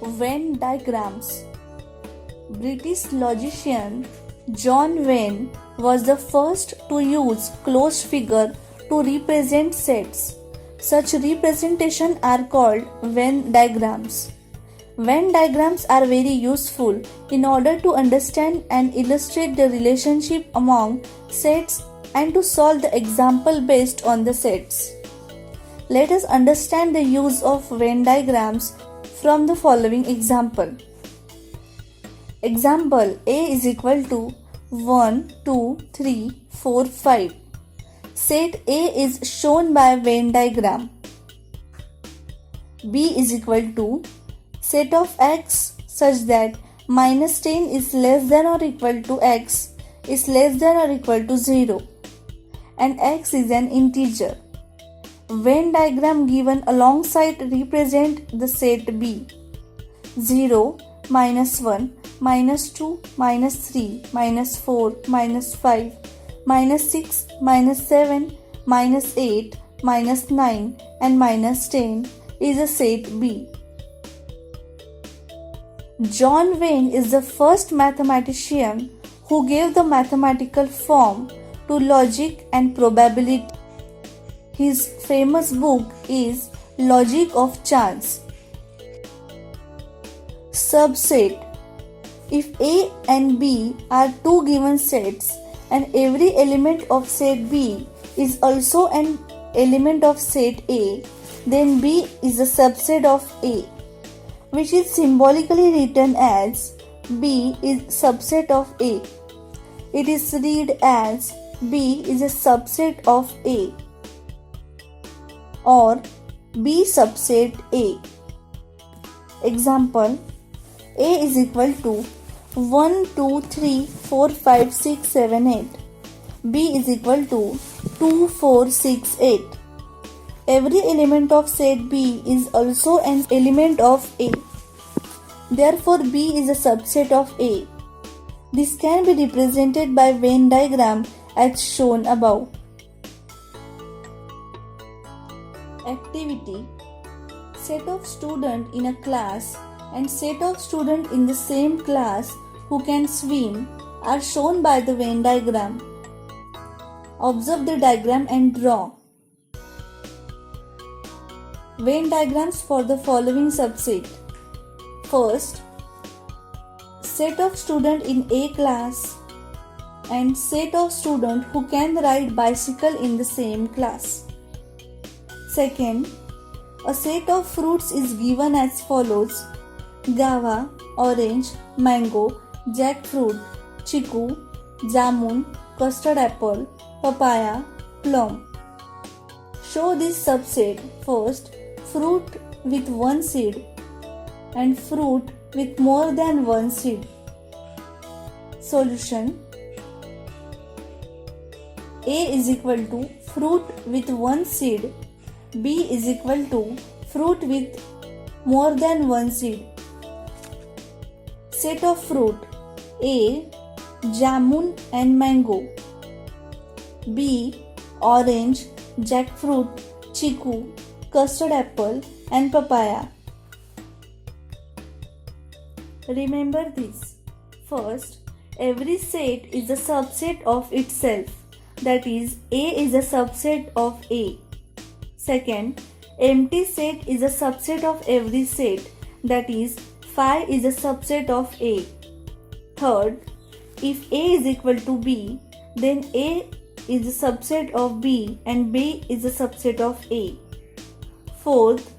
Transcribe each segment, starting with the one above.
Venn diagrams. British logician John Venn was the first to use closed figure to represent sets. Such representations are called Venn diagrams. Venn diagrams are very useful in order to understand and illustrate the relationship among sets and to solve the example based on the sets. Let us understand the use of Venn diagrams from the following example. Example A is equal to 1, 2, 3, 4, 5. Set A is shown by Venn diagram. B is equal to set of x such that minus 10 is less than or equal to x is less than or equal to 0 and x is an integer. Venn diagram given alongside represent the set B. 0, minus 1, minus 2, minus 3, minus 4, minus 5, minus 6, minus 7, minus 8, minus 9 and minus 10 is a set B. John Venn is the first mathematician who gave the mathematical form to logic and probability. His famous book is Logic of Chance. Subset. If A and B are two given sets and every element of set B is also an element of set A, then B is a subset of A, which is symbolically written as B is subset of A. It is read as B is a subset of A or B subset A. Example A is equal to 1, 2, 3, 4, 5, 6, 7, 8. B is equal to 2, 4, 6, 8. Every element of set B is also an element of A. Therefore, B is a subset of A. This can be represented by Venn diagram as shown above. Activity. Set of students in a class and set of students in the same class who can swim are shown by the Venn diagram. Observe the diagram and draw. Venn diagrams for the following subset. First, set of students in A class and set of students who can ride bicycle in the same class. Second, a set of fruits is given as follows: guava, orange, mango, jackfruit, chiku, jamun, custard apple, papaya, plum. Show this subset. First, fruit with one seed and fruit with more than one seed. Solution. A is equal to fruit with one seed. B is equal to fruit with more than one seed. Set of fruit. A. Jamun and mango. B. Orange, jackfruit, chiku, custard apple and papaya. Remember this. First, every set is a subset of itself. That is, A is a subset of A. Second, empty set is a subset of every set. That is, phi is a subset of A. Third, if A is equal to B, then A is a subset of B and B is a subset of A. Fourth,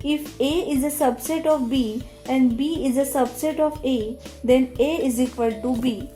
if A is a subset of B and B is a subset of A, then A is equal to B.